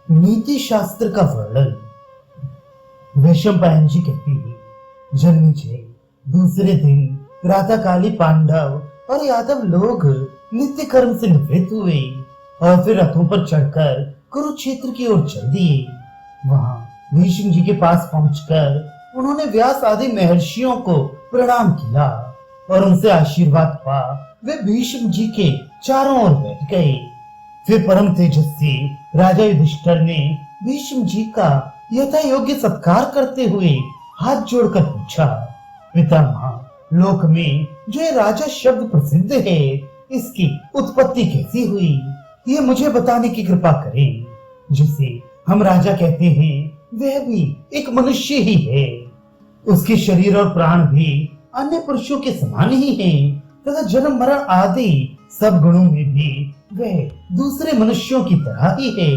नीति शास्त्र का वर्णन। वैशंपायन जी कहते हैं, जन्मेजय दूसरे दिन प्रातःकाली पांडव और यादव लोग नित्य कर्म से निवृत्त हुए और फिर रथों पर चढ़कर कुरुक्षेत्र की ओर चल दिए। वहां भीष्म जी के पास पहुंचकर उन्होंने व्यास आदि महर्षियों को प्रणाम किया और उनसे आशीर्वाद पा वे भीष्म जी के चारों ओर बैठ गए। फिर परम तेजस्वी राजा युधिष्ठिर ने भीष्म जी का यथा योग्य सत्कार करते हुए हाथ जोड़कर पूछा, पितामह, लोक में जो ये राजा शब्द प्रसिद्ध है, इसकी उत्पत्ति कैसी हुई? ये मुझे बताने की कृपा करें। जिसे हम राजा कहते हैं वह भी एक मनुष्य ही है। उसके शरीर और प्राण भी अन्य पुरुषों के समान ही हैं तथा जन्म मरण आदि सब गुणों में भी वह दूसरे मनुष्यों की तरह ही है।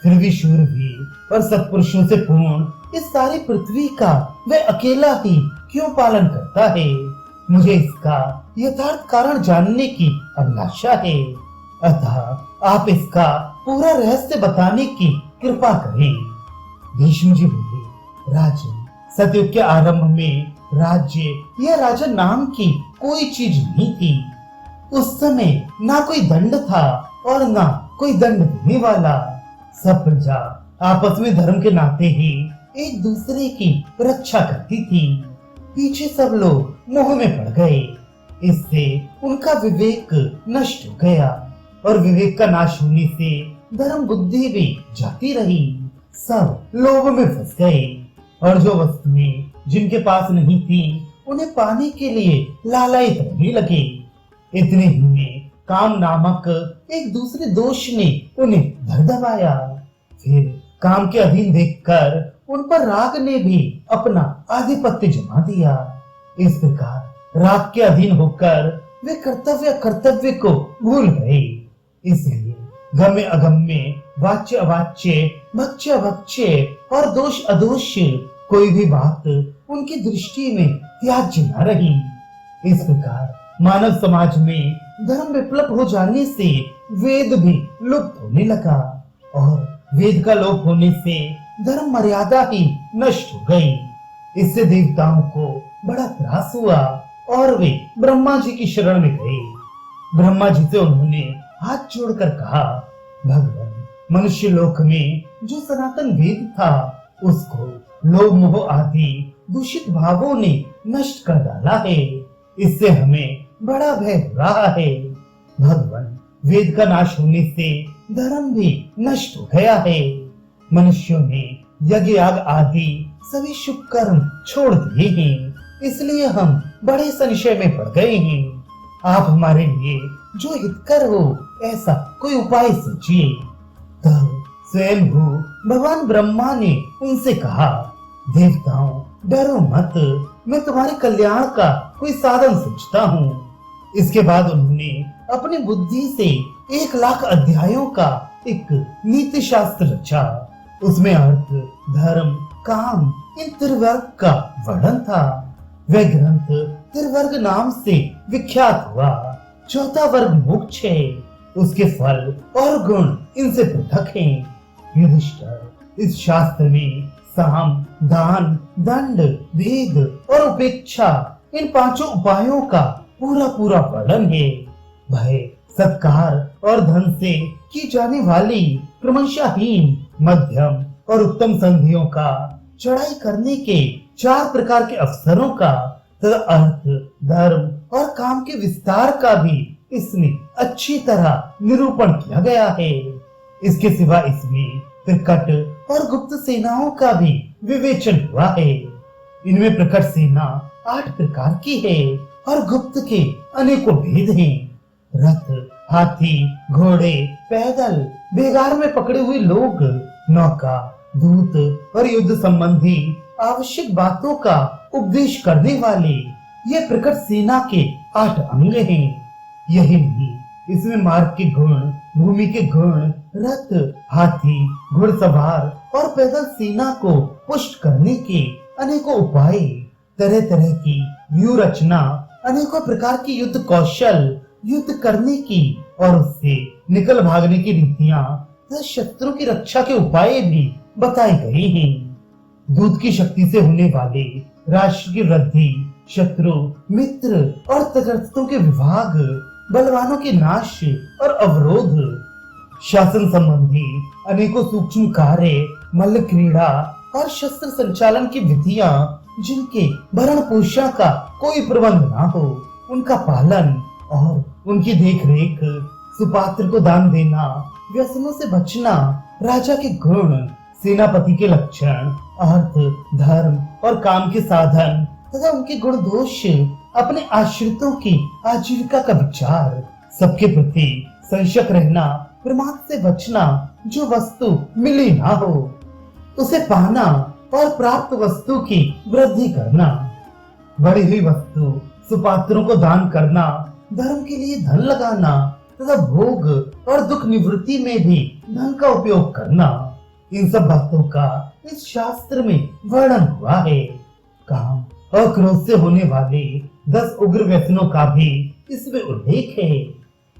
फिर भी शूरवीर और सत्पुरुषों से पूर्ण इस सारी पृथ्वी का वह अकेला ही क्यों पालन करता है? मुझे इसका यथार्थ कारण जानने की अभिलाषा है। अतः आप इसका पूरा रहस्य बताने की कृपा करें। भीष्म जी बोले, राजन, सतयुग के आरंभ में राज्य या राजा नाम की कोई चीज नहीं थी। उस समय ना कोई दंड था और ना कोई दंड देने वाला। सब प्रजा आपस में धर्म के नाते ही एक दूसरे की रक्षा करती थी। पीछे सब लोग मोह में पड़ गए। इससे उनका विवेक नष्ट हो गया और विवेक का नाश होने से धर्म बुद्धि भी जाती रही। सब लोभ में फंस गए और जो वस्तुएं जिनके पास नहीं थी उन्हें पाने के लिए लालायित रहने लगे। इतने ही में काम नामक एक दूसरे दोष ने उन्हें धर दबाया। फिर काम के अधीन देखकर उन पर राग ने भी अपना आधिपत्य जमा दिया। इस प्रकार राग के अधीन होकर वे कर्तव्य को भूल गए। इसलिए गम्य अगम्य, वाच्य अवाच्य, भक्ष्य अभक्ष्य और दोष अदोष कोई भी बात उनकी दृष्टि में त्याज्य न रही। इस प्रकार मानव समाज में धर्म विप्लव हो जाने से वेद भी लुप्त होने लगा और वेद का लोप होने से धर्म मर्यादा ही नष्ट हो गई। इससे देवताओं को बड़ा त्रास हुआ और वे ब्रह्मा जी की शरण में गए। ब्रह्मा जी से उन्होंने हाथ जोड़कर कहा, भगवान, मनुष्य लोक में जो सनातन वेद था उसको लोभ मोह आदि दूषित भावों ने नष्ट कर डाला है। इससे हमें बड़ा भय हो रहा है। भगवान, वेद का नाश होने से धर्म भी नष्ट हो गया है। मनुष्यों ने यज्ञ याग आदि सभी शुभ कर्म छोड़ दिए हैं। इसलिए हम बड़े संशय में पड़ गए हैं। आप हमारे लिए जो हितकर हो ऐसा कोई उपाय सोचिए। तब स्वयं भगवान ब्रह्मा ने उनसे कहा, देवताओं, डरो मत, मैं तुम्हारे कल्याण का कोई साधन सोचता हूँ। इसके बाद उन्होंने अपनी बुद्धि से 1,00,000 अध्यायों का एक नीति शास्त्र रचा। उसमें अर्थ, धर्म, काम इन त्रिवर्ग का वर्णन था। वह ग्रंथ त्रिवर्ग नाम से विख्यात हुआ। चौथा वर्ग मोक्ष है। उसके फल और गुण इनसे पृथक हैं। युधिष्ठिर, इस शास्त्र में साम, दान, दंड, भेद और उपेक्षा इन 5 उपायों का पूरा वर्णन है। भय, सत्कार और धन से की जाने वाली क्रमशःहीन, मध्यम और उत्तम संधियों का, चढ़ाई करने के 4 प्रकार के अवसरों का तथा अर्थ, धर्म और काम के विस्तार का भी इसमें अच्छी तरह निरूपण किया गया है। इसके सिवा इसमें प्रकट और गुप्त सेनाओं का भी विवेचन हुआ है। इनमें प्रकट सेना 8 प्रकार की है और गुप्त के अनेकों भेद हैं। रथ, हाथी, घोड़े, पैदल, बेगार में पकड़े हुए लोग, नौका, दूत और युद्ध संबंधी आवश्यक बातों का उपदेश करने वाले ये प्रकट सेना के 8 अंग हैं। यही नहीं, इसमें मार्ग के गुण, भूमि के गुण, रथ, हाथी, घुड़सवार और पैदल सेना को पुष्ट करने के अनेकों उपाय, तरह तरह की व्यूह रचना, अनेकों प्रकार की युद्ध कौशल, युद्ध करने की और उससे निकल भागने की रीतियां, तथा शस्त्रों की रक्षा के उपाय भी बताए गए हैं। दूध की शक्ति से होने वाले राष्ट्र की वृद्धि, शत्रु मित्र और तटस्थों के विभाग, बलवानों के नाश और अवरोध, शासन संबंधी अनेकों सूक्ष्म कार्य, मल्ल क्रीड़ा और शस्त्र संचालन की विधियां, जिनके भरण पोषण का कोई प्रबंध ना हो, उनका पालन और उनकी देखरेख, सुपात्र को दान देना, व्यसनों से बचना, राजा के गुण, सेनापति के लक्षण, अर्थ, धर्म और काम के साधन तथा उनके गुण दोष, अपने आश्रितों की आजीविका का विचार, सबके प्रति संशय रहना, प्रमाद से बचना, जो वस्तु मिली ना हो उसे पाना और प्राप्त वस्तु की वृद्धि करना, बढ़ी हुई वस्तु सुपात्रों को दान करना, धर्म के लिए धन लगाना तथा भोग और दुख निवृत्ति में भी धन का उपयोग करना, इन सब बातों का इस शास्त्र में वर्णन हुआ है। काम और क्रोध से होने वाले 10 उग्र व्यसनों का भी इसमें उल्लेख है।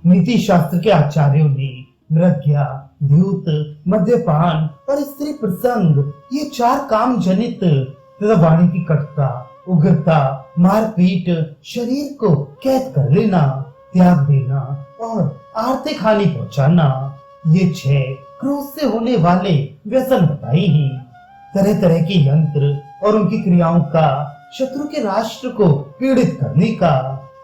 नीति शास्त्र के आचार्यों ने मृग्या, द्यूत, मद्यपान और स्त्री प्रसंग, ये 4 काम जनित तथा वाणी की कटुता, उग्रता, मारपीट, शरीर को कैद कर लेना, त्याग देना और आर्थिक हानि पहुंचाना, ये 6 क्रोध से होने वाले व्यसन बताए हैं। तरह तरह के यंत्र और उनकी क्रियाओं का शत्रु के राष्ट्र को पीड़ित करने का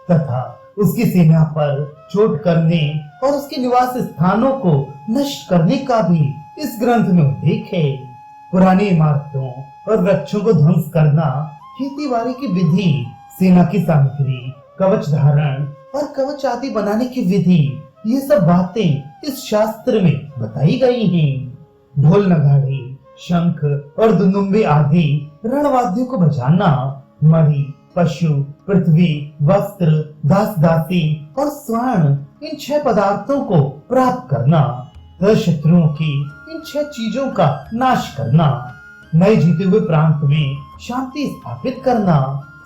तथा उसकी सेना पर चोट करने और उसके निवास स्थानों को नष्ट करने का भी इस ग्रंथ में उल्लेख है। पुरानी इमारतों और वृक्षों को ध्वंस करना, खेती बाड़ी की विधि, सेना की सामग्री, कवच धारण और कवच आदि बनाने की विधि, ये सब बातें इस शास्त्र में बताई गई हैं। ढोल नगाड़े, शंख और दुंदुम्बे आदि रणवाद्यों को बजाना, मणि, पशु, पृथ्वी, वस्त्र, दास दासी और स्वर्ण, इन 6 पदार्थों को प्राप्त करना, शत्रुओं की इन 6 चीजों का नाश करना, नए जीते हुए प्रांत में शांति स्थापित करना,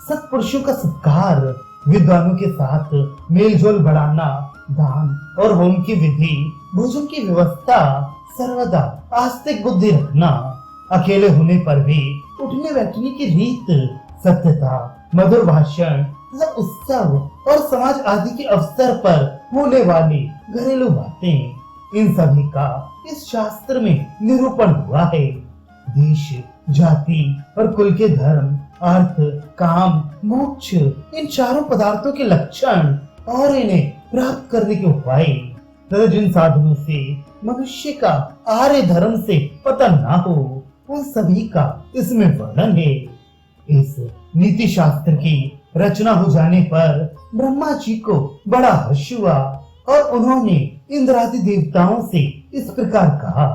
सत्पुरुषों का सत्कार, विद्वानों के साथ मेलजोल बढ़ाना, दान और होम की विधि, भोजन की व्यवस्था, सर्वदा आस्तिक बुद्धि रखना, अकेले होने पर भी उठने बैठने की रीत, सत्यता, मधुर भाषण, उत्सव और समाज आदि के अवसर पर होने वाली घरेलू बातें, इन सभी का इस शास्त्र में निरूपण हुआ है। देश, जाति और कुल के धर्म, अर्थ, काम, मोक्ष, इन 4 पदार्थों के लक्षण और इन्हें प्राप्त करने के उपाय तथा जिन साधनों से मनुष्य का आर्य धर्म से पतन ना हो, उन सभी का इसमें वर्णन है। इस नीति शास्त्र की रचना हो जाने पर ब्रह्मा जी को बड़ा हर्ष हुआ और उन्होंने इंद्रादि देवताओं से इस प्रकार कहा।